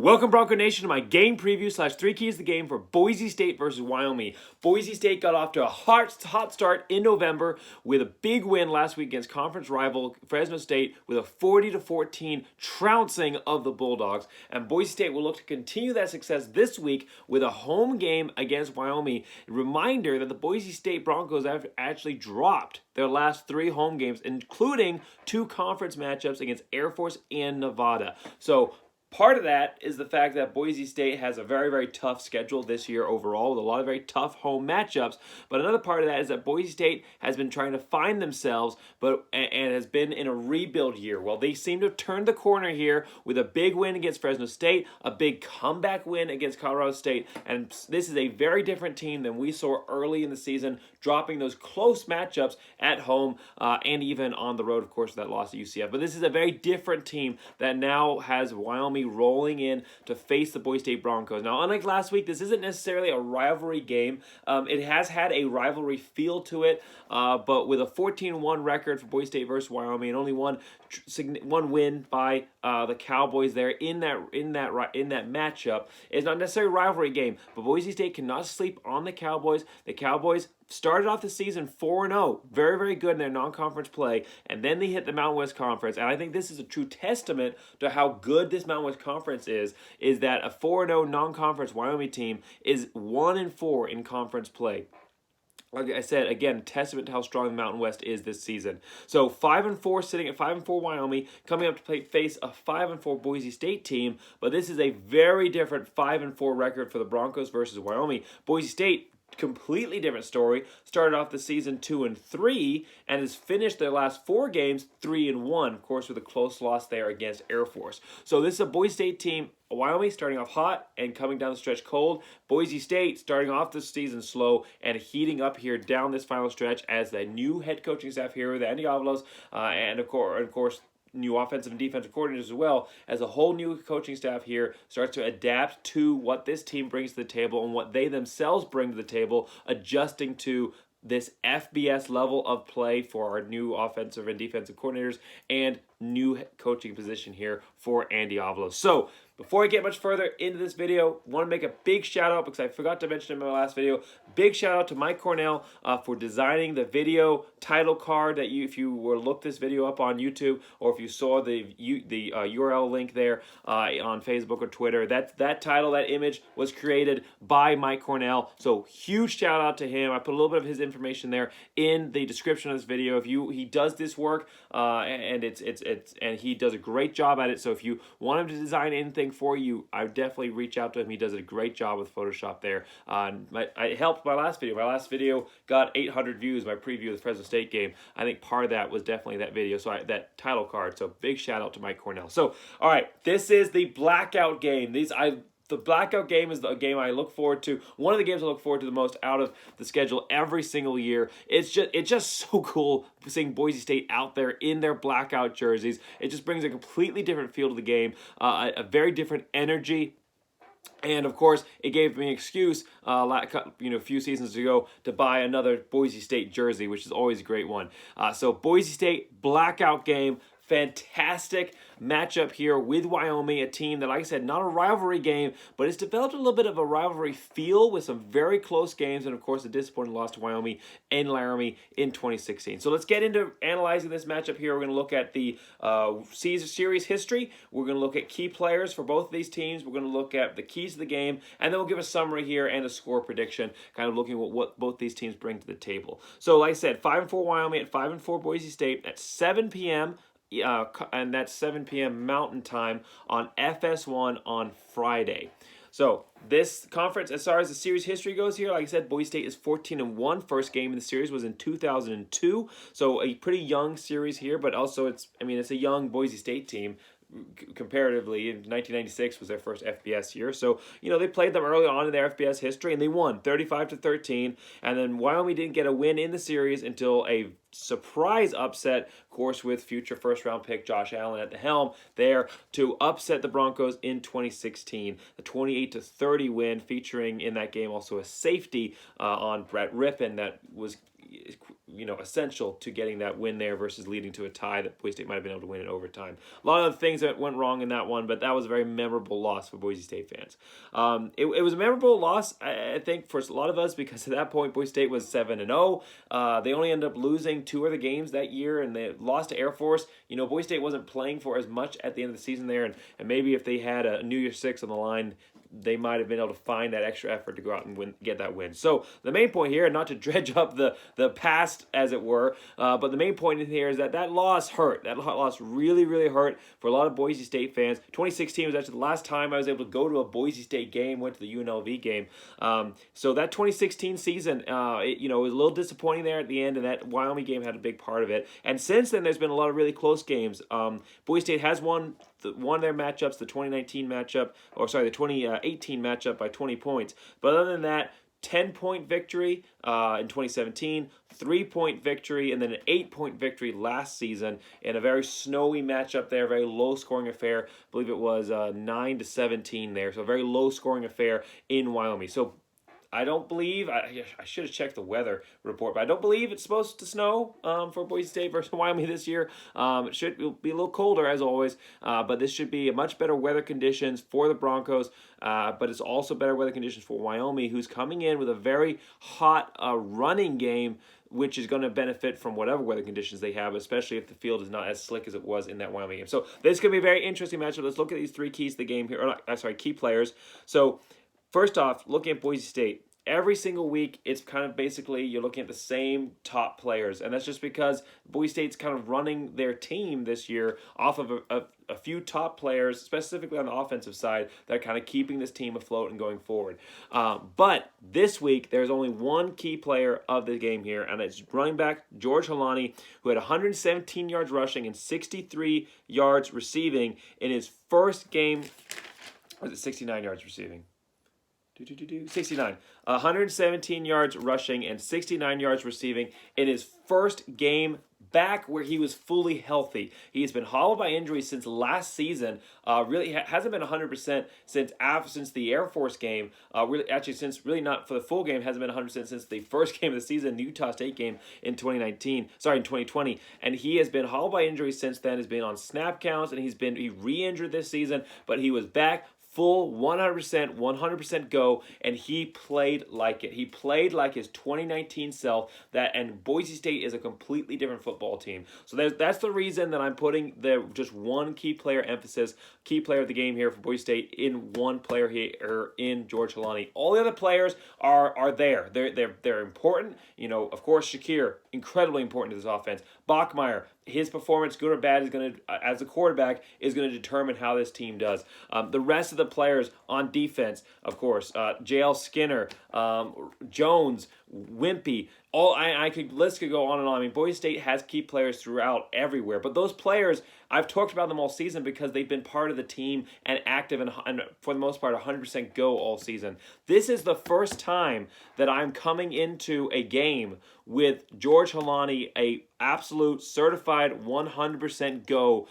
Welcome, Bronco Nation, to my game preview / 3 keys to the game for Boise State versus Wyoming. Boise State got off to a hot start in November with a big win last week against conference rival Fresno State with a 40-14 trouncing of the Bulldogs. And Boise State will look to continue that success this week with a home game against Wyoming. A reminder that the Boise State Broncos have actually dropped their last 3 home games, including 2 conference matchups against Air Force and Nevada. So part of that is the fact that Boise State has a very, very tough schedule this year overall with a lot of very tough home matchups. But another part of that is that Boise State has been trying to find themselves and has been in a rebuild year. Well, they seem to have turned the corner here with a big win against Fresno State, a big comeback win against Colorado State. And this is a very different team than we saw early in the season, dropping those close matchups at home and even on the road, of course, with that loss to UCF. But this is a very different team that now has Wyoming rolling in to face the Boise State Broncos. Now, unlike last week, this isn't necessarily a rivalry game. It has had a rivalry feel to it, but with a 14-1 record for Boise State versus Wyoming and only one win by the Cowboys there in that matchup, it's not necessarily a rivalry game. But Boise State cannot sleep on the Cowboys. The Cowboys started off the season 4-0, very, very good in their non-conference play, and then they hit the Mountain West Conference. And I think this is a true testament to how good this Mountain West Conference is that a 4-0 non-conference Wyoming team is 1-4 in conference play. Like I said, again, testament to how strong the Mountain West is this season. So 5-4, sitting at 5-4 Wyoming, coming up to face a 5-4 Boise State team. But this is a very different 5-4 record for the Broncos versus Wyoming. Boise State, completely different story. Started off the season 2-3 and has finished their last 4 games 3-1, of course, with a close loss there against Air Force. So this is a Boise State team. Wyoming starting off hot and coming down the stretch cold. Boise State starting off the season slow and heating up here down this final stretch as the new head coaching staff here with Andy Avalos and of course new offensive and defensive coordinators as well, as a whole new coaching staff here starts to adapt to what this team brings to the table and what they themselves bring to the table, adjusting to this FBS level of play for our new offensive and defensive coordinators and new coaching position here for Andy Avalos. So before I get much further into this video, I want to make a big shout out because I forgot to mention in my last video. Big shout out to Mike Cornell for designing the video title card that if you were to look this video up on YouTube or if you saw the URL link there on Facebook or Twitter, that title, that image was created by Mike Cornell. So huge shout out to him. I put a little bit of his information there in the description of this video. He does this work and he does a great job at it. So if you want him to design anything for you, I would definitely reach out to him. He does a great job with Photoshop there. It helped my last video. My last video got 800 views, my preview of the Fresno State game. I think part of that was definitely that video, that title card. So big shout out to Mike Cornell. So, all right, this is the blackout game. The blackout game is the game I look forward to. One of the games I look forward to the most out of the schedule every single year. It's just so cool seeing Boise State out there in their blackout jerseys. It just brings a completely different feel to the game, a very different energy. And, of course, it gave me an excuse a few seasons ago to buy another Boise State jersey, which is always a great one. So Boise State blackout game. Fantastic matchup here with Wyoming, a team that, like I said, not a rivalry game, but it's developed a little bit of a rivalry feel with some very close games and, of course, a disappointing loss to Wyoming and Laramie in 2016. So let's get into analyzing this matchup here. We're going to look at the series history. We're going to look at key players for both of these teams. We're going to look at the keys to the game, and then we'll give a summary here and a score prediction, kind of looking at what both these teams bring to the table. So, like I said, 5-4 Wyoming at 5-4 Boise State at 7 p.m., and that's 7 p.m. Mountain Time on FS1 on Friday. So this conference, as far as the series history goes here, like I said, Boise State is 14-1. First game in the series was in 2002. So a pretty young series here, but also it's a young Boise State team. Comparatively, in 1996 was their first FBS year. So, they played them early on in their FBS history, and they won 35-13. And then Wyoming didn't get a win in the series until a surprise upset, of course, with future first-round pick Josh Allen at the helm there to upset the Broncos in 2016. The 28-30 win, featuring in that game also a safety on Brett Rippon that was essential to getting that win there versus leading to a tie that Boise State might have been able to win in overtime. A lot of things that went wrong in that one, but that was a very memorable loss for Boise State fans. It was a memorable loss, I think, for a lot of us because at that point Boise State was 7-0. They only ended up losing 2 of the games that year, and they lost to Air Force. Boise State wasn't playing for as much at the end of the season there, and maybe if they had a New Year's Six on the line, they might have been able to find that extra effort to go out and get that win. So the main point here, not to dredge up the past, as it were, but the main point in here is that loss hurt. That loss really, really hurt for a lot of Boise State fans. 2016 was actually the last time I was able to go to a Boise State game, went to the UNLV game. So that 2016 season, it was a little disappointing there at the end, and that Wyoming game had a big part of it. And since then, there's been a lot of really close games. Boise State has won their matchups, the 2018 matchup by 20 points. But other than that, 10-point victory in 2017, 3-point victory, and then an 8-point victory last season in a very snowy matchup there, very low-scoring affair. I believe it was 9-17 there, so a very low-scoring affair in Wyoming. So I don't believe, I should have checked the weather report, but I don't believe it's supposed to snow for Boise State versus Wyoming this year. It'll be a little colder as always, but this should be a much better weather conditions for the Broncos, but it's also better weather conditions for Wyoming, who's coming in with a very hot running game, which is going to benefit from whatever weather conditions they have, especially if the field is not as slick as it was in that Wyoming game. So this is going to be a very interesting matchup. Let's look at these 3 keys to the game here, key players. So first off, looking at Boise State, every single week, it's kind of basically you're looking at the same top players. And that's just because Boise State's kind of running their team this year off of a few top players, specifically on the offensive side, that are kind of keeping this team afloat and going forward. But this week, there's only one key player of the game here, and it's running back George Holani, who had 117 yards rushing and 63 yards receiving in his first game. Or was it 69 yards receiving? 69. 117 yards rushing and 69 yards receiving in his first game back where he was fully healthy. He's been hobbled by injuries since last season. Really hasn't been 100% since the Air Force game. Since not for the full game, hasn't been 100% since the first game of the season, the Utah State game in 2020. And he has been hobbled by injuries since then. Has been on snap counts, and he re-injured this season, but he was back full 100% go, and he played like it. He played like his 2019 self, and Boise State is a completely different football team. So that's the reason that I'm putting just one key player emphasis, key player of the game here for Boise State in one player here in George Holani. All the other players are there. They're important. Of course, Shakir, incredibly important to this offense. Bachmeier, his performance, good or bad, is going to, as a quarterback, is going to determine how this team does. The rest of the players on defense, of course, J.L. Skinner, Jones, Wimpy, list could go on and on. I mean, Boise State has key players throughout everywhere, but those players, I've talked about them all season because they've been part of the team and active and for the most part 100% go all season. This is the first time that I'm coming into a game with George Holani, a absolute certified 100% go,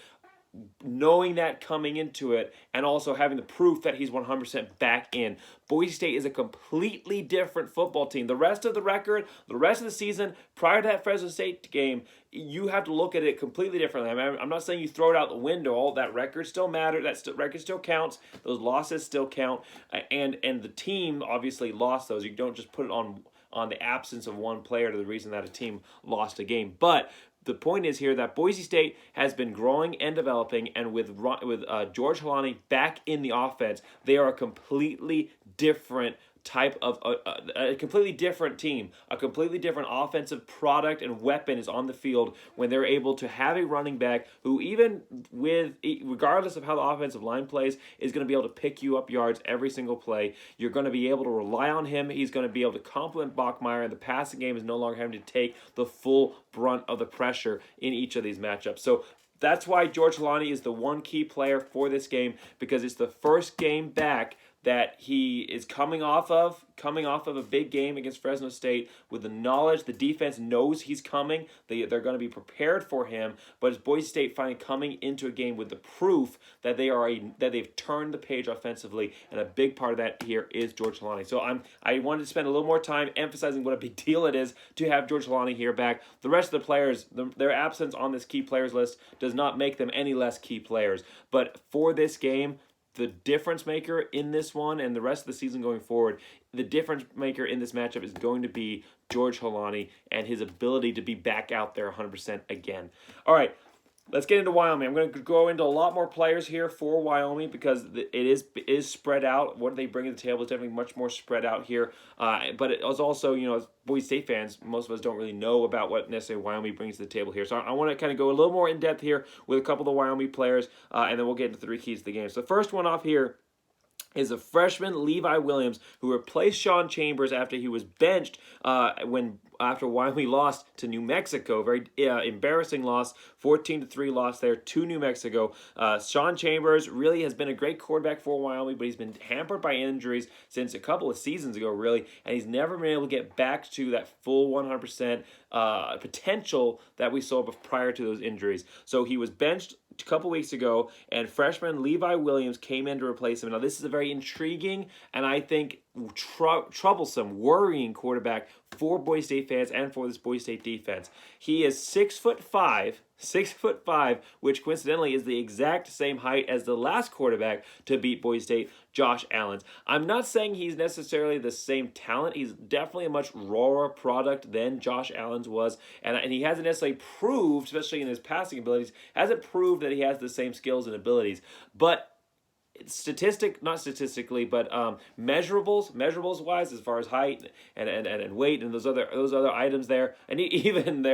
knowing that coming into it and also having the proof that he's 100% back in. Boise State is a completely different football team. The rest of the record, the rest of the season, prior to that Fresno State game, you have to look at it completely differently. I mean, I'm not saying you throw it out the window. All that record still matters. That record still counts. Those losses still count. And the team obviously lost those. You don't just put it on the absence of one player to the reason that a team lost a game. But the point is here that Boise State has been growing and developing, and with George Holani back in the offense, they are a completely different type of a completely different team. A completely different offensive product and weapon is on the field when they're able to have a running back who, regardless of how the offensive line plays, is going to be able to pick you up yards every single play. You're going to be able to rely on him. He's going to be able to complement Bachmeier, and the passing game is no longer having to take the full brunt of the pressure in each of these matchups. So that's why George Holani is the one key player for this game, because it's the first game back that he is coming off of a big game against Fresno State with the knowledge. The defense knows he's coming. They're going to be prepared for him. But it's Boise State finally coming into a game with the proof that they've turned the page offensively, and a big part of that here is George Holani. So I wanted to spend a little more time emphasizing what a big deal it is to have George Holani here back. The rest of the players, their absence on this key players list does not make them any less key players. But for this game, the difference maker in this one and the rest of the season going forward, the difference maker in this matchup is going to be George Holani and his ability to be back out there 100% again. All right, let's get into Wyoming. I'm going to go into a lot more players here for Wyoming because it is spread out. What they bring to the table is definitely much more spread out here. But it was also, as Boise State fans, most of us don't really know about what necessarily Wyoming brings to the table here. So I want to kind of go a little more in depth here with a couple of the Wyoming players, and then we'll get into the 3 keys to the game. So the first one off here is a freshman, Levi Williams, who replaced Sean Chambers after he was benched after Wyoming lost to New Mexico. Very embarrassing loss, 14-3 loss there to New Mexico. Sean Chambers really has been a great quarterback for Wyoming, but he's been hampered by injuries since a couple of seasons ago, really, and he's never been able to get back to that full 100% potential that we saw prior to those injuries. So he was benched a couple weeks ago, and freshman Levi Williams came in to replace him. Now, this is a very intriguing and I think troublesome, worrying quarterback for Boise State fans and for this Boise State defense. He is 6'5", which coincidentally is the exact same height as the last quarterback to beat Boise State, Josh Allen. I'm not saying he's necessarily the same talent. He's definitely a much rawer product than Josh Allen's was, and he hasn't necessarily proved, especially in his passing abilities, hasn't proved that he has the same skills and abilities. But measurables wise, as far as height and weight and those other items there, and even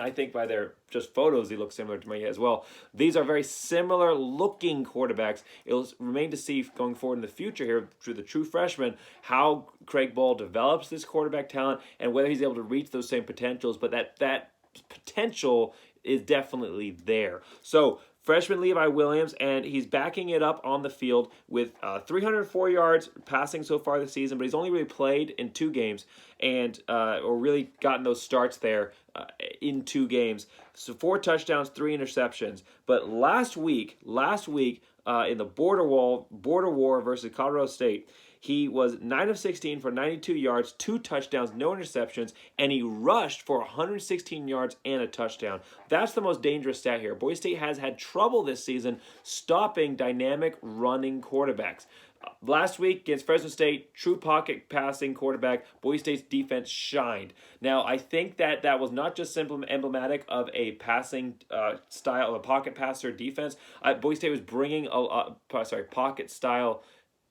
I think by their just photos he looks similar to me as well. These are very similar looking quarterbacks. It'll remain to see going forward in the future here through the true freshman how Craig Ball develops this quarterback talent and whether he's able to reach those same potentials. But that potential is definitely there. So freshman Levi Williams, and he's backing it up on the field with 304 yards passing so far this season, but he's only really played in 2 games and or really gotten those starts there in 2 games. So 4 touchdowns, 3 interceptions. But last week in the border war versus Colorado State, he was 9 of 16 for 92 yards, 2 touchdowns, no interceptions, and he rushed for 116 yards and a touchdown. That's the most dangerous stat here. Boise State has had trouble this season stopping dynamic running quarterbacks. Last week against Fresno State, true pocket passing quarterback, Boise State's defense shined. Now, I think that was not just emblematic of a passing style of a pocket passer defense. Boise State was bringing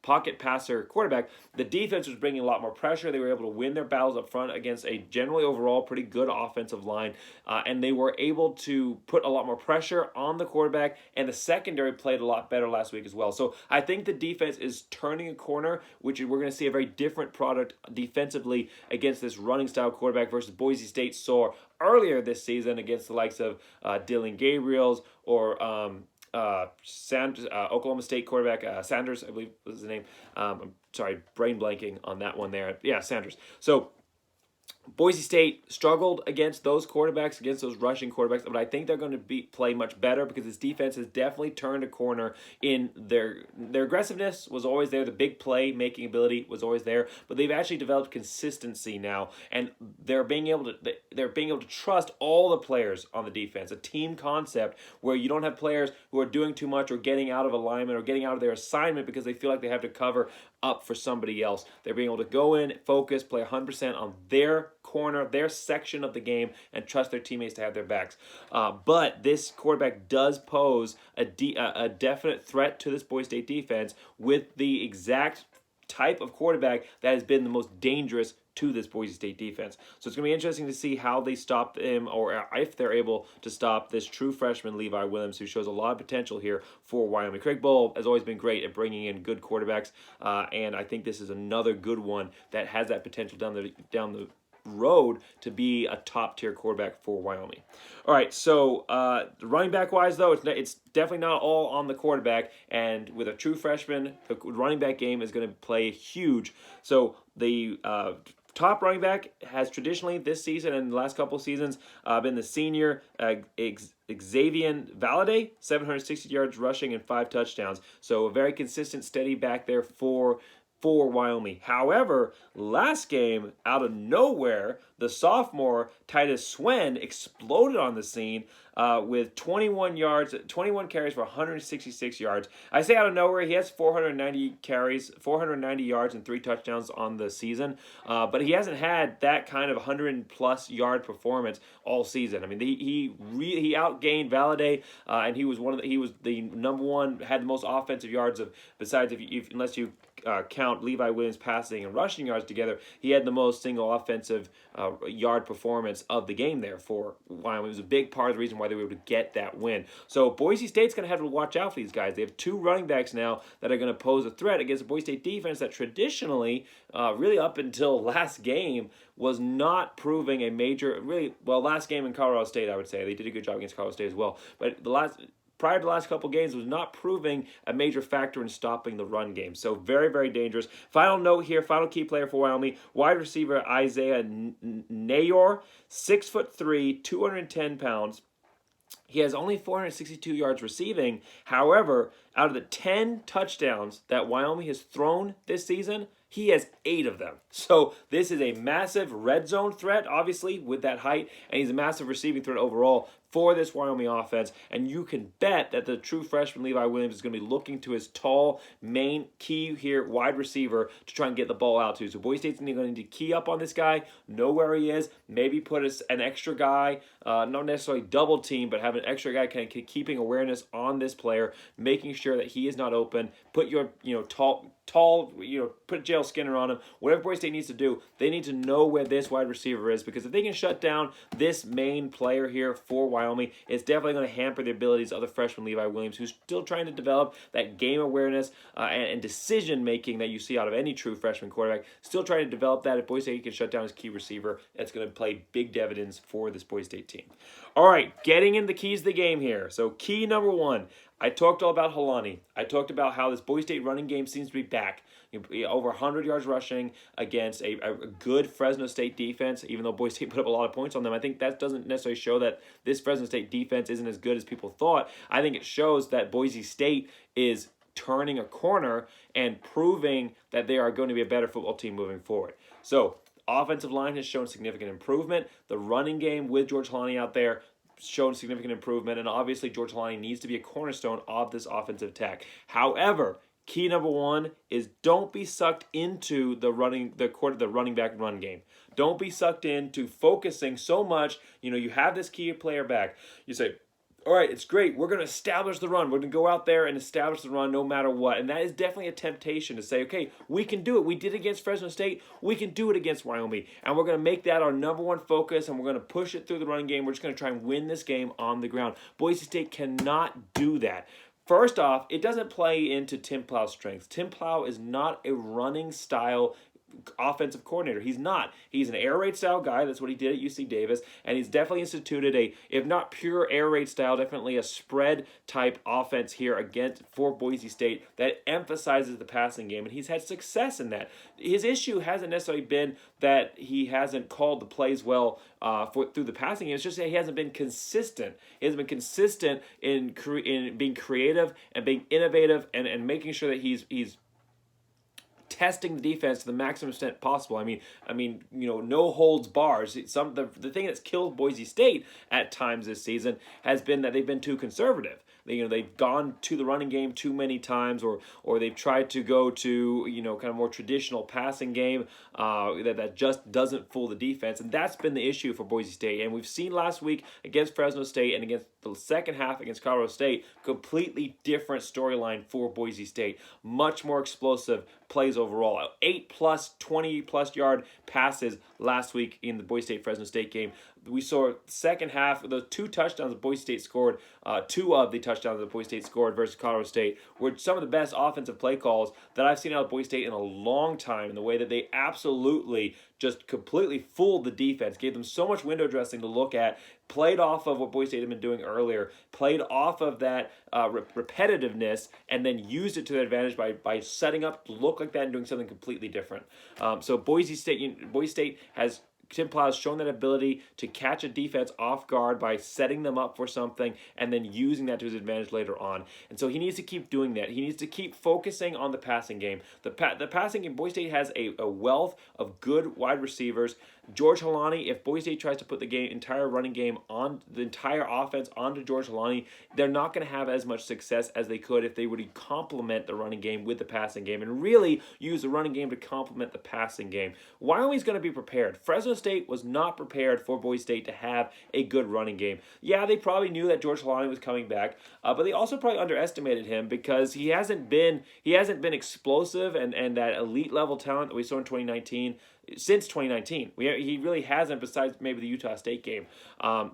pocket passer quarterback. The defense was bringing a lot more pressure. They were able to win their battles up front against a generally overall pretty good offensive line, and they were able to put a lot more pressure on the quarterback, and the secondary played a lot better last week as well. So I think the defense is turning a corner, which we're going to see a very different product defensively against this running style quarterback versus Boise State saw earlier this season against the likes of Dylan Gabriel's or Oklahoma State quarterback Sanders, I believe was his name. I'm sorry, brain blanking on that one there. Yeah, Sanders. So Boise State struggled against those quarterbacks, against those rushing quarterbacks, but I think they're going to play much better because this defense has definitely turned a corner in their aggressiveness was always there, the big play making ability was always there, but they've actually developed consistency now, and they're being able to trust all the players on the defense, a team concept where you don't have players who are doing too much or getting out of alignment or getting out of their assignment because they feel like they have to cover up for somebody else. They're being able to go in, focus, play 100% on their corner, their section of the game, and trust their teammates to have their backs. But this quarterback does pose a definite threat to this Boise State defense with the exact type of quarterback that has been the most dangerous to this Boise State defense. So it's going to be interesting to see how they stop him, or if they're able to stop this true freshman Levi Williams, who shows a lot of potential here for Wyoming. Craig Bohl has always been great at bringing in good quarterbacks, and I think this is another good one that has that potential down road to be a top-tier quarterback for Wyoming. All right, so running back-wise, though, it's definitely not all on the quarterback, and with a true freshman, the running back game is going to play huge. So the top running back has traditionally this season and the last couple of seasons been the senior Xavier Valade, 760 yards rushing and 5 touchdowns. So a very consistent, steady back there for Wyoming. However, last game, out of nowhere, the sophomore Titus Swen exploded on the scene with 21 carries for 166 yards. I say out of nowhere, he has 490 carries, 490 yards, and 3 touchdowns on the season. But he hasn't had that kind of 100-plus yard performance all season. I mean, he outgained Valade, and he was the number one, had the most offensive yards of besides unless you count Levi Williams passing and rushing yards together, he had the most single offensive yard performance of the game there for Wyoming. It was a big part of the reason why they were able to get that win. So Boise State's going to have to watch out for these guys. They have 2 running backs now that are going to pose a threat against a Boise State defense that traditionally, really up until last game, was not proving a major, last game in Colorado State, I would say. They did a good job against Colorado State as well. But prior to the last couple games, was not proving a major factor in stopping the run game. So very, very dangerous. Final note here, final key player for Wyoming, wide receiver Isaiah Nayor, 6'3", 210 pounds. He has only 462 yards receiving. However, out of the 10 touchdowns that Wyoming has thrown this season, he has 8 of them. So this is a massive red zone threat, obviously, with that height, and he's a massive receiving threat overall for this Wyoming offense. And you can bet that the true freshman Levi Williams is going to be looking to his tall, main key here, wide receiver, to try and get the ball out to. So Boise State's going to need to key up on this guy, know where he is, maybe put an extra guy, not necessarily double team, but have an extra guy kind of keeping awareness on this player, making sure that he is not open. Put your tall, put Jail Skinner on him. Whatever Boise State needs to do, they need to know where this wide receiver is, because if they can shut down this main player here for Wyoming, it's definitely going to hamper the abilities of the freshman Levi Williams, who's still trying to develop that game awareness and decision making that you see out of any true freshman quarterback. Still trying to develop that. If Boise State can shut down his key receiver, that's going to play big dividends for this Boise State team. All right, getting in the keys of the game here. So key number 1. I talked all about Holani. I talked about how this Boise State running game seems to be back. Over 100 yards rushing against a good Fresno State defense, even though Boise State put up a lot of points on them. I think that doesn't necessarily show that this Fresno State defense isn't as good as people thought. I think it shows that Boise State is turning a corner and proving that they are going to be a better football team moving forward. So, offensive line has shown significant improvement. The running game with George Holani out there shown significant improvement, and obviously George Holani needs to be a cornerstone of this offensive attack. However, key number 1 is don't be sucked into the running back run game. Don't be sucked into focusing so much. You have this key player back. You say, all right, it's great. We're going to establish the run. We're going to go out there and establish the run no matter what. And that is definitely a temptation to say, okay, we can do it. We did it against Fresno State. We can do it against Wyoming. And we're going to make that our number 1 focus, and we're going to push it through the running game. We're just going to try and win this game on the ground. Boise State cannot do that. First off, it doesn't play into Tim Plow's strengths. Tim Plow is not a running style offensive coordinator. He's not. He's an air raid style guy. That's what he did at UC Davis, and he's definitely instituted a, if not pure air raid style, definitely a spread type offense here for Boise State that emphasizes the passing game, and he's had success in that. His issue hasn't necessarily been that he hasn't called the plays well through the passing game. It's just that he hasn't been consistent. He hasn't been consistent in being creative and being innovative and making sure that he's testing the defense to the maximum extent possible. I mean, no holds bars. The thing that's killed Boise State at times this season has been that they've been too conservative. They've gone to the running game too many times, or they've tried to go to kind of more traditional passing game that just doesn't fool the defense, and that's been the issue for Boise State. And we've seen last week against Fresno State and against the second half against Colorado State, completely different storyline for Boise State. Much more explosive plays overall. 8+, 20+ yard passes last week in the Boise State-Fresno State game. we saw second half, the two touchdowns that Boise State scored, two of the touchdowns that Boise State scored versus Colorado State were some of the best offensive play calls that I've seen out of Boise State in a long time, in the way that they absolutely just completely fooled the defense, gave them so much window dressing to look at, played off of what Boise State had been doing earlier, played off of that repetitiveness, and then used it to their advantage by setting up to look like that and doing something completely different. So Boise State has Tim Plow has shown that ability to catch a defense off guard by setting them up for something and then using that to his advantage later on. And so he needs to keep doing that. He needs to keep focusing on the passing game. The passing game, Boise State has a wealth of good wide receivers. George Holani, if Boise State tries to put the entire running game on the entire offense onto George Holani, they're not going to have as much success as they could if they would complement the running game with the passing game and really use the running game to complement the passing game. Wyoming's going to be prepared. Fresno State was not prepared for Boise State to have a good running game. Yeah, they probably knew that George Holani was coming back, but they also probably underestimated him because he hasn't been explosive and that elite level talent that we saw in 2019. Since 2019, he really hasn't, besides maybe the Utah State game.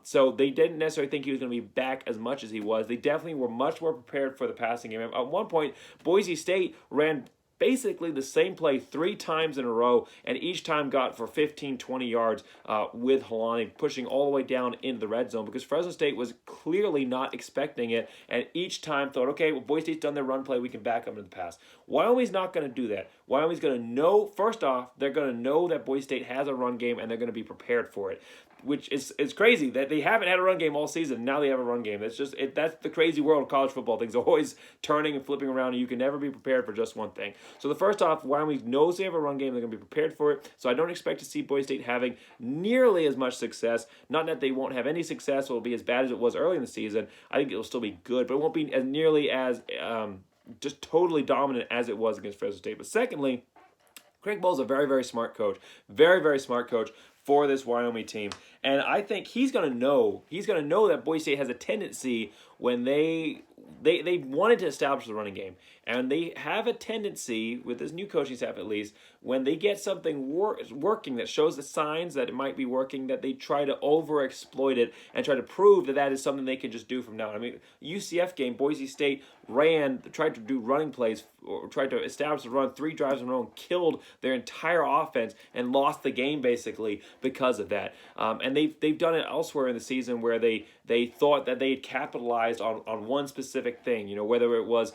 So they didn't necessarily think he was going to be back as much as he was. They definitely were much more prepared for the passing game. At one point, Boise State ran basically the same play 3 times in a row, and each time got for 15, 20 yards with Holani pushing all the way down into the red zone because Fresno State was clearly not expecting it, and each time thought, okay, well, Boise State's done their run play, we can back up into the pass. Wyoming's not going to do that. Wyoming's going to know, first off, they're going to know that Boise State has a run game, and they're going to be prepared for it. Which is crazy that they haven't had a run game all season. Now they have a run game. That's the crazy world of college football. Things are always turning and flipping around, and you can never be prepared for just one thing. So the first off, Wyoming knows they have a run game. They're going to be prepared for it. So I don't expect to see Boise State having nearly as much success. Not that they won't have any success. It'll be as bad as it was early in the season. I think it'll still be good, but it won't be as nearly as just totally dominant as it was against Fresno State. But secondly, Craig Bohl's a very, very smart coach. Very, very smart coach for this Wyoming team. And I think he's going to know that Boise State has a tendency when they wanted to establish the running game. And they have a tendency, with this new coaching staff at least, when they get something working that shows the signs that it might be working, that they try to overexploit it and try to prove that that is something they can just do from now on. I mean, UCF game, Boise State tried to do running plays, or tried to establish a run 3 drives in a row and killed their entire offense and lost the game basically because of that. And they've done it elsewhere in the season where they thought that they had capitalized on one specific thing, whether it was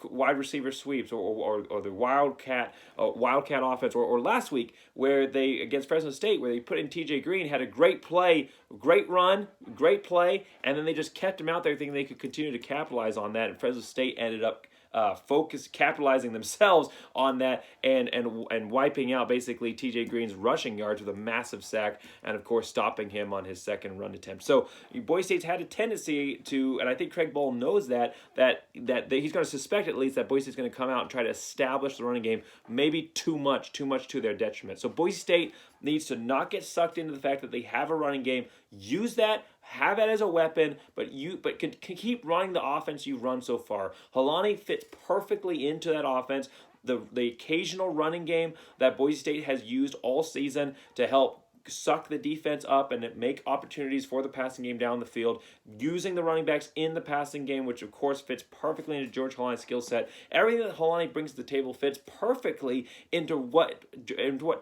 wide receiver sweeps or the Wildcat offense, or last week where they, against Fresno State, where they put in TJ Green, had a great play, great run, great play, and then they just kept him out there thinking they could continue to capitalize on that, and Fresno State ended up capitalizing themselves on that and wiping out basically TJ Green's rushing yards with a massive sack, and of course stopping him on his second run attempt. So Boise State's had a tendency to, and I think Craig Bohl knows that he's going to suspect at least that Boise State's going to come out and try to establish the running game, maybe too much to their detriment. So Boise State needs to not get sucked into the fact that they have a running game. Use that, have that as a weapon, but can keep running the offense you've run so far. Holani fits perfectly into that offense. The occasional running game that Boise State has used all season to help suck the defense up and make opportunities for the passing game down the field, using the running backs in the passing game, which of course fits perfectly into George Holani's skill set. Everything that Holani brings to the table fits perfectly into what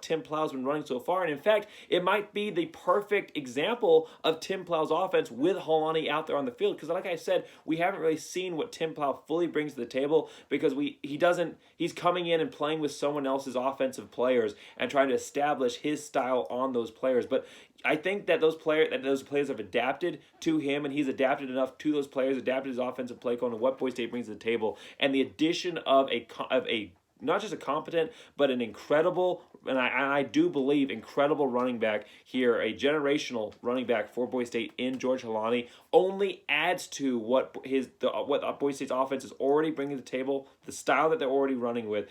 Tim Plow's been running so far. And in fact, it might be the perfect example of Tim Plow's offense with Holani out there on the field. Because like I said, we haven't really seen what Tim Plow fully brings to the table because he's coming in and playing with someone else's offensive players and trying to establish his style on those players. But I think that those players have adapted to him, and he's adapted enough to those players, adapted his offensive play call and what Boise State brings to the table. And the addition of a not just a competent, but an incredible, and I do believe incredible running back here, a generational running back for Boise State in George Holani, only adds to what Boise State's offense is already bringing to the table, the style that they're already running with.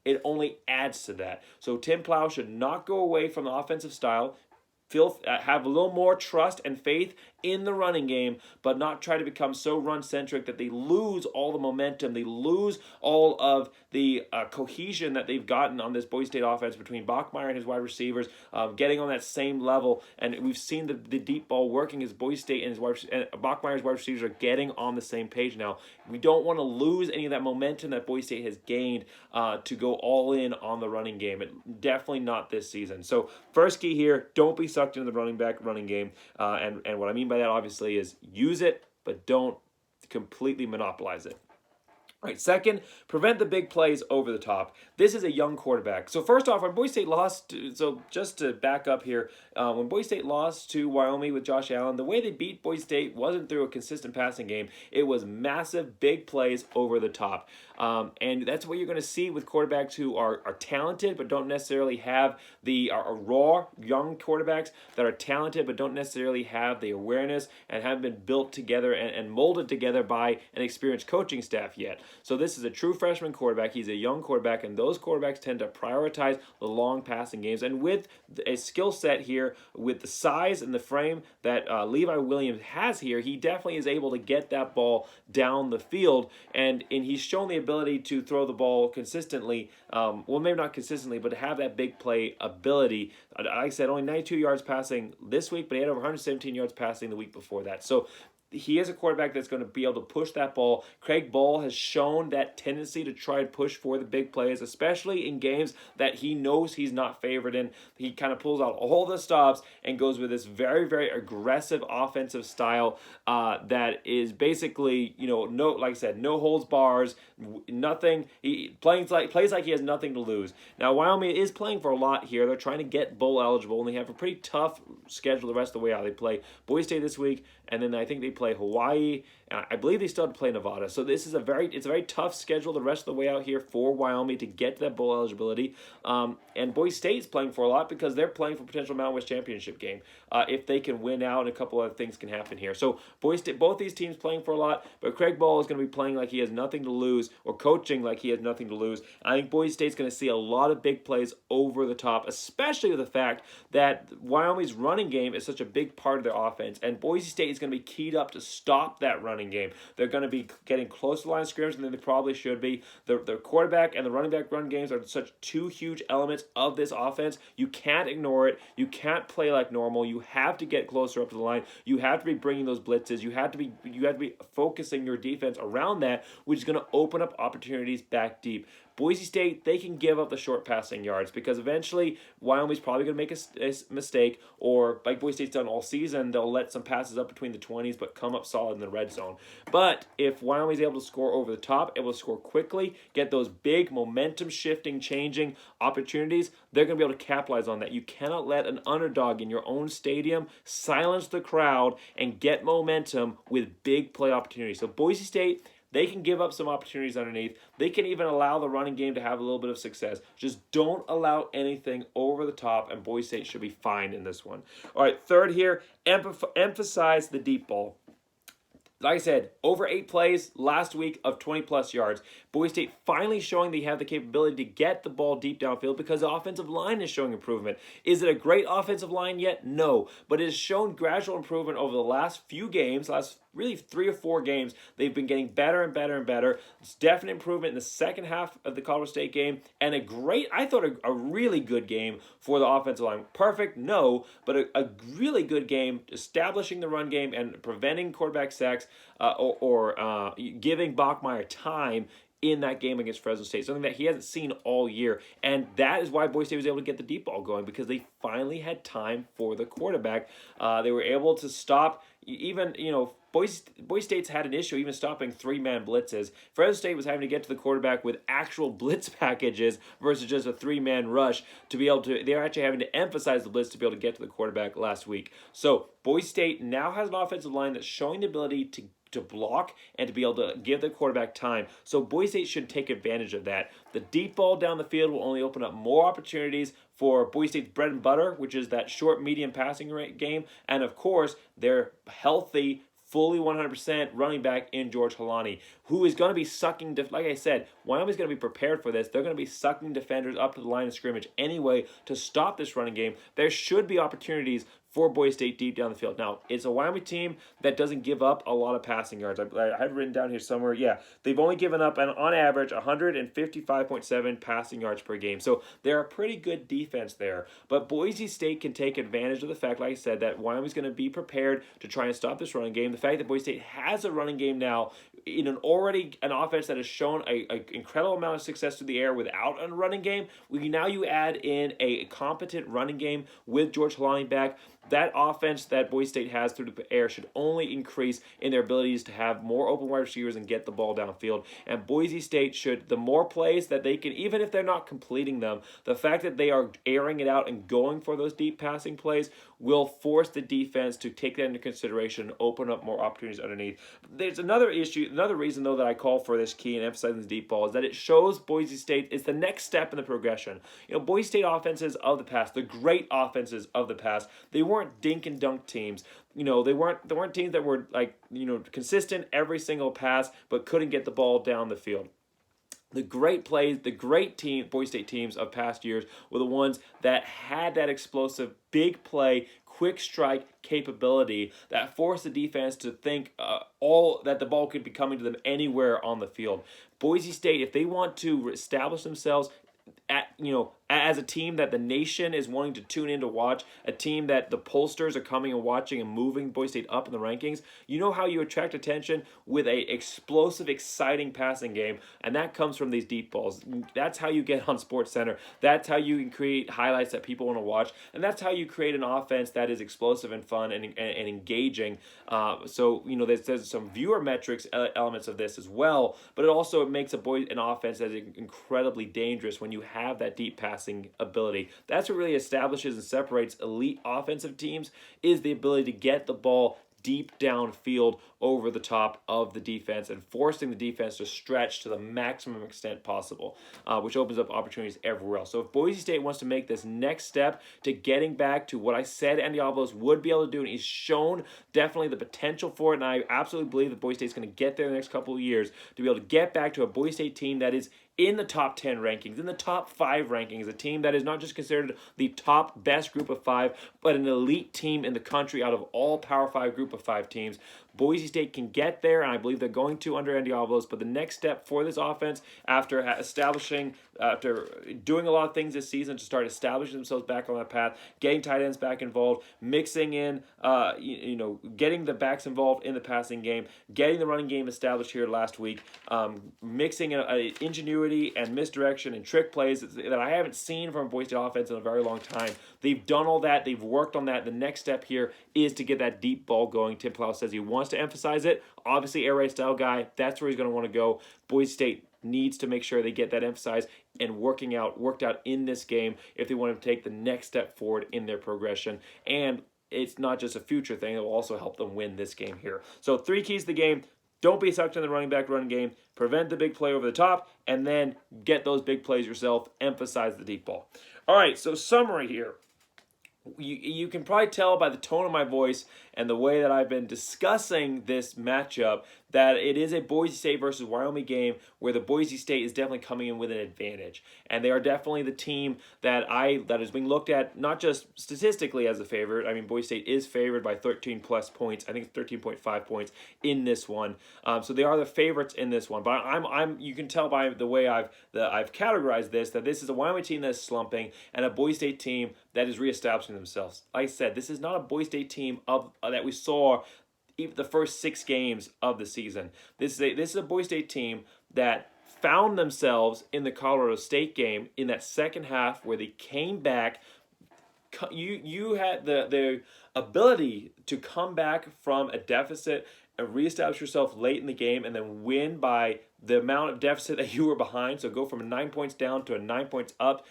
It only adds to that. So Tim Plow should not go away from the offensive style. Have a little more trust and faith in the running game, but not try to become so run-centric that they lose all the momentum, they lose all of the cohesion that they've gotten on this Boise State offense between Bachmeier and his wide receivers, getting on that same level. And we've seen the deep ball working as Boise State and Bachmeier's wide receivers are getting on the same page now. We don't want to lose any of that momentum that Boise State has gained to go all in on the running game. Definitely not this season. So first key here, don't be sucked into the running game. And what I mean by that, obviously, is use it, but don't completely monopolize it. All right, second, prevent the big plays over the top. This is a young quarterback. So first off, when Boise State lost, so just to back up here, when Boise State lost to Wyoming with Josh Allen, the way they beat Boise State wasn't through a consistent passing game. It was massive, big plays over the top. And that's what you're going to see with quarterbacks who are talented but don't necessarily have the raw young quarterbacks that are talented but don't necessarily have the awareness and haven't been built together and molded together by an experienced coaching staff yet. So this is a true freshman quarterback. He's a young quarterback, and those quarterbacks tend to prioritize the long passing games. And with a skill set here, with the size and the frame that Levi Williams has here, he definitely is able to get that ball down the field, and he's shown the ability to throw the ball consistently. Well, maybe not consistently, but to have that big play ability. Like I said, only 92 yards passing this week, but he had over 117 yards passing the week before that. So he is a quarterback that's going to be able to push that ball. Craig Ball has shown that tendency to try and push for the big plays, especially in games that he knows he's not favored in. He kind of pulls out all the stops and goes with this very, very aggressive offensive style that is basically, like I said, no holds bars, nothing. He plays like he has nothing to lose. Now, Wyoming is playing for a lot here. They're trying to get bowl eligible, and they have a pretty tough schedule the rest of the way out. They play Boise State this week, and then I think they play Hawaii. I believe they still have to play Nevada. So this is a very tough schedule the rest of the way out here for Wyoming to get to that bowl eligibility. And Boise State's playing for a lot because they're playing for potential Mountain West championship game. If they can win out, and a couple other things can happen here. So Boise State, both these teams playing for a lot, but Craig Ball is going to be playing like he has nothing to lose, or coaching like he has nothing to lose. I think Boise State's going to see a lot of big plays over the top, especially with the fact that Wyoming's running game is such a big part of their offense, and Boise State is going to be keyed up to stop that running game. They're going to be getting close to the line of scrimmage than they probably should be. The quarterback and the running back run games are such two huge elements of this offense. You can't ignore it. You can't play like normal. You have to get closer up to the line. You have to be bringing those blitzes. You have to be focusing your defense around that, which is going to open up opportunities back deep. Boise State, they can give up the short passing yards because eventually Wyoming's probably going to make a mistake, or like Boise State's done all season, they'll let some passes up between the 20s but come up solid in the red zone. But if Wyoming's able to score over the top, able to score quickly, get those big momentum shifting, changing opportunities, they're going to be able to capitalize on that. You cannot let an underdog in your own stadium silence the crowd and get momentum with big play opportunities. So Boise State, they can give up some opportunities underneath. They can even allow the running game to have a little bit of success. Just don't allow anything over the top, and Boise State should be fine in this one. All right, third here, emphasize the deep ball. Like I said, over 8 plays last week of 20-plus yards. Boise State finally showing they have the capability to get the ball deep downfield because the offensive line is showing improvement. Is it a great offensive line yet? No. But it has shown gradual improvement over the last few games, really 3 or 4 games. They've been getting better and better and better. It's definite improvement in the second half of the Colorado State game, and I thought a really good game for the offensive line. Perfect? No, but a really good game establishing the run game and preventing quarterback sacks or giving Bachmeier time in that game against Fresno State, something that he hasn't seen all year. And that is why Boise State was able to get the deep ball going, because they finally had time for the quarterback. They were able to stop even, Boise State's had an issue even stopping 3-man blitzes. Fresno State was having to get to the quarterback with actual blitz packages versus just a 3-man rush to be able to. They're actually having to emphasize the blitz to be able to get to the quarterback last week. So Boise State now has an offensive line that's showing the ability to block and to be able to give the quarterback time. So Boise State should take advantage of that. The deep ball down the field will only open up more opportunities for Boise State's bread and butter, which is that short, medium passing rate game. And of course, their healthy, fully 100% running back in George Halani, who is going to be sucking, like I said, Wyoming's going to be prepared for this. They're going to be sucking defenders up to the line of scrimmage anyway to stop this running game. There should be opportunities for Boise State deep down the field. Now, it's a Wyoming team that doesn't give up a lot of passing yards. I had written down here somewhere, yeah, they've only given up, on average, 155.7 passing yards per game. So they're a pretty good defense there. But Boise State can take advantage of the fact, like I said, that Wyoming's going to be prepared to try and stop this running game. The fact that Boise State has a running game now in an offense that has shown an incredible amount of success through the air without a running game, now you add in a competent running game with George Halani back. That offense that Boise State has through the air should only increase in their abilities to have more open wide receivers and get the ball downfield. And Boise State should, the more plays that they can, even if they're not completing them, the fact that they are airing it out and going for those deep passing plays will force the defense to take that into consideration and open up more opportunities underneath. There's another issue, another reason, though, that I call for this key and emphasizing the deep ball is that it shows Boise State is the next step in the progression. Boise State offenses of the past, the great offenses of the past, they weren't dink and dunk teams. They weren't teams that were consistent every single pass but couldn't get the ball down the field. The great plays, the great Boise State teams of past years were the ones that had that explosive, big play, quick strike capability that forced the defense to think that the ball could be coming to them anywhere on the field. Boise State, if they want to establish themselves as a team that the nation is wanting to tune in to watch, a team that the pollsters are coming and watching and moving Boise State up in the rankings, you know how you attract attention with a explosive, exciting passing game, and that comes from these deep balls. That's how you get on SportsCenter. That's how you can create highlights that people want to watch, and that's how you create an offense that is explosive and fun and engaging. There's some viewer metrics elements of this as well, but it makes an offense that is incredibly dangerous when you have that deep passing ability. That's what really establishes and separates elite offensive teams, is the ability to get the ball deep downfield over the top of the defense and forcing the defense to stretch to the maximum extent possible, which opens up opportunities everywhere else. So if Boise State wants to make this next step to getting back to what I said Andy Avalos would be able to do, and he's shown definitely the potential for it, and I absolutely believe that Boise State's going to get there in the next couple of years to be able to get back to a Boise State team that is in the top 10 rankings, in the top 5 rankings, a team that is not just considered the top best group of 5, but an elite team in the country out of all Power 5 group of 5 teams. Boise State can get there, and I believe they're going to under Andy Avalos, but the next step for this offense, after doing a lot of things this season to start establishing themselves back on that path, getting tight ends back involved, mixing in, getting the backs involved in the passing game, getting the running game established here last week, mixing in ingenuity and misdirection and trick plays that I haven't seen from a Boise State offense in a very long time. They've done all that. They've worked on that. The next step here is to get that deep ball going. Tim Plow says he wants to emphasize it. Obviously, air raid style guy, that's where he's going to want to go. Boise State needs to make sure they get that emphasized and worked out in this game if they want to take the next step forward in their progression. And it's not just a future thing. It will also help them win this game here. So 3 keys to the game. Don't be sucked in the running back run game. Prevent the big play over the top. And then get those big plays yourself. Emphasize the deep ball. All right, so summary here. You can probably tell by the tone of my voice and the way that I've been discussing this matchup that it is a Boise State versus Wyoming game where the Boise State is definitely coming in with an advantage. And they are definitely the team that is being looked at not just statistically as a favorite. I mean, Boise State is favored by 13 plus points. I think it's 13.5 points in this one. So they are the favorites in this one. But you can tell by the way I've categorized this that this is a Wyoming team that is slumping and a Boise State team that is reestablishing themselves. Like I said, this is not a Boise State team that we saw even the first 6 games of the season. This is a Boise State team that found themselves in the Colorado State game in that second half where they came back. You had the ability to come back from a deficit and reestablish yourself late in the game and then win by the amount of deficit that you were behind. So go from 9 points down to 9 points up.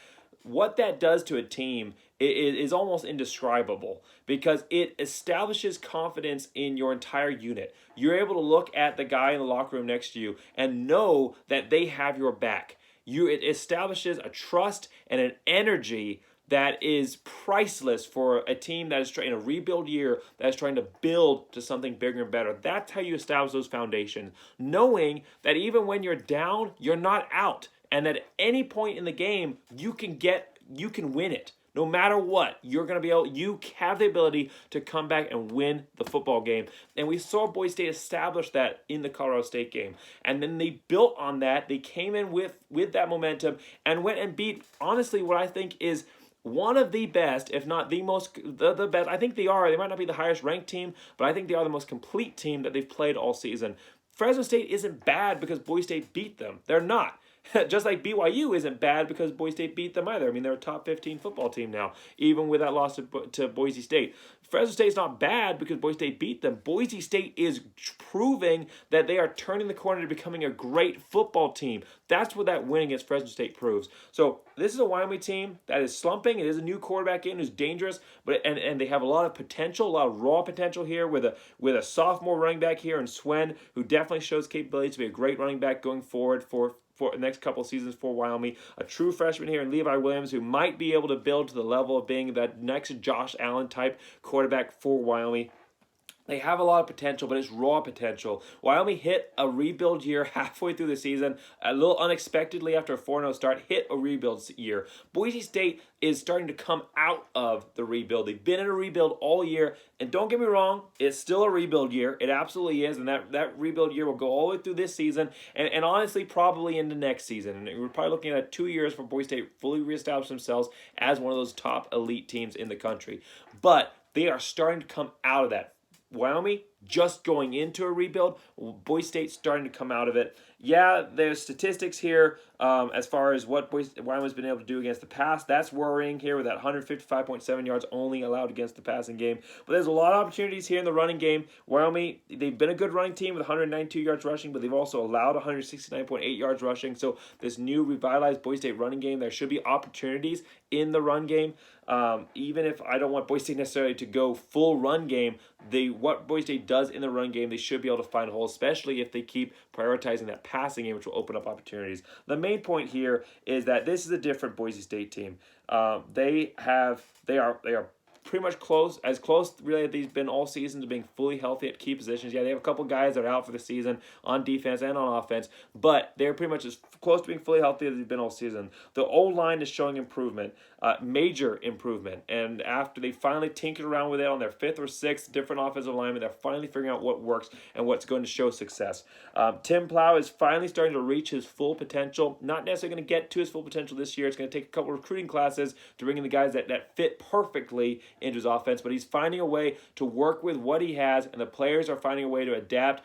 What that does to a team is almost indescribable because it establishes confidence in your entire unit. You're able to look at the guy in the locker room next to you and know that they have your back. It establishes a trust and an energy that is priceless for a team that is trying in a rebuild year, that is trying to build to something bigger and better. That's how you establish those foundations, knowing that even when you're down, you're not out, and that at any point in the game you can win it. No matter what, you're going to be able, you have the ability to come back and win the football game. And we saw Boise State establish that in the Colorado State game. And then they built on that. They came in with that momentum and went and beat, honestly, what I think is one of the best, if not the most, the best. I think they are. They might not be the highest ranked team, but I think they are the most complete team that they've played all season. Fresno State isn't bad because Boise State beat them. They're not. Just like BYU isn't bad because Boise State beat them either. I mean, they're a top 15 football team now, even with that loss to Boise State. Fresno State's not bad because Boise State beat them. Boise State is proving that they are turning the corner to becoming a great football team. That's what that win against Fresno State proves. So this is a Wyoming team that is slumping. It is a new quarterback in who's dangerous, but and they have a lot of potential, a lot of raw potential here with a sophomore running back here in Swen, who definitely shows capability to be a great running back going forward for the next couple of seasons for Wyoming. A true freshman here in Levi Williams, who might be able to build to the level of being that next Josh Allen type quarterback for Wyoming. They have a lot of potential, but it's raw potential. Wyoming hit a rebuild year halfway through the season, a little unexpectedly after a 4-0 start, hit a rebuild year. Boise State is starting to come out of the rebuild. They've been in a rebuild all year, and don't get me wrong, it's still a rebuild year. It absolutely is, and that rebuild year will go all the way through this season, and honestly, probably into next season. And we're probably looking at 2 years for Boise State fully reestablish themselves as one of those top elite teams in the country. But they are starting to come out of that. Wyoming just going into a rebuild. Boise State starting to come out of it. Yeah, there's statistics here as far as what Wyoming's been able to do against the pass. That's worrying here with that 155.7 yards only allowed against the passing game. But there's a lot of opportunities here in the running game. Wyoming, they've been a good running team with 192 yards rushing, but they've also allowed 169.8 yards rushing. So this new revitalized Boise State running game, there should be opportunities in the run game. Even if I don't want Boise State necessarily to go full run game, what Boise State does in the run game, they should be able to find holes, especially if they keep prioritizing that passing game, which will open up opportunities. The main point here is that this is a different Boise State team. They are pretty much close really as they've been all season to being fully healthy at key positions. Yeah, they have a couple guys that are out for the season on defense and on offense, but they're pretty much as close to being fully healthy as they've been all season. The O-line is showing improvement, major improvement, and after they finally tinkered around with it on their 5th or 6th different offensive linemen, they're finally figuring out what works and what's going to show success. Tim Plow is finally starting to reach his full potential. Not necessarily going to get to his full potential this year. It's going to take a couple recruiting classes to bring in the guys that fit perfectly into his offense, but he's finding a way to work with what he has, and the players are finding a way to adapt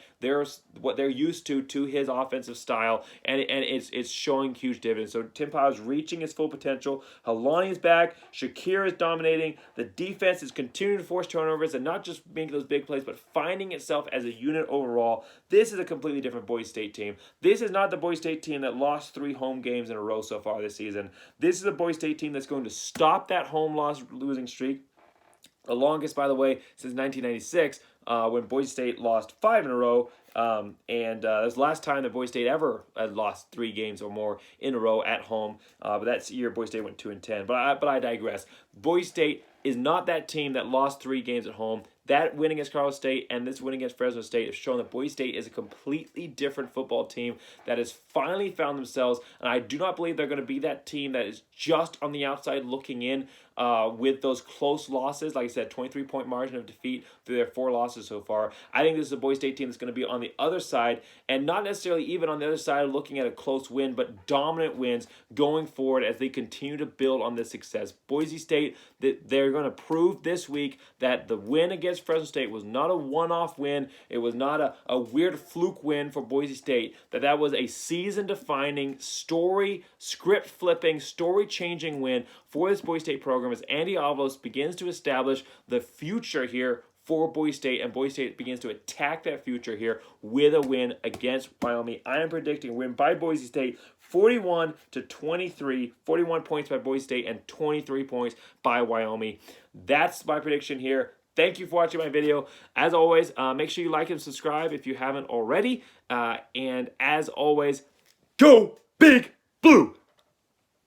what they're used to his offensive style, and it's showing huge dividends. So Tim Plow is reaching his full potential. Halani is back. Shakir is dominating. The defense is continuing to force turnovers and not just making those big plays, but finding itself as a unit overall. This is a completely different Boise State team. This is not the Boise State team that lost 3 home games in a row so far this season. This is a Boise State team that's going to stop that home losing streak. The longest, by the way, since 1996, when Boise State lost 5 in a row. That was the last time that Boise State ever had lost 3 games or more in a row at home. But that year, Boise State went 2-10. But I digress. Boise State is not that team that lost 3 games at home. That win against Colorado State and this win against Fresno State have shown that Boise State is a completely different football team that has finally found themselves. And I do not believe they're going to be that team that is just on the outside looking in with those close losses. Like I said, 23-point margin of defeat through their 4 losses so far. I think this is a Boise State team that's going to be on the other side, and not necessarily even on the other side looking at a close win, but dominant wins going forward as they continue to build on this success. Boise State, they're going to prove this week that the win against Fresno State was not a one-off win. It was not a weird fluke win for Boise State. That was a season-defining, script-flipping, story-changing win for this Boise State program as Andy Avalos begins to establish the future here for Boise State, and Boise State begins to attack that future here with a win against Wyoming. I am predicting a win by Boise State, 41-23, 41 points by Boise State and 23 points by Wyoming. That's my prediction here. Thank you for watching my video. As always, make sure you like and subscribe if you haven't already. And as always, go Big Blue!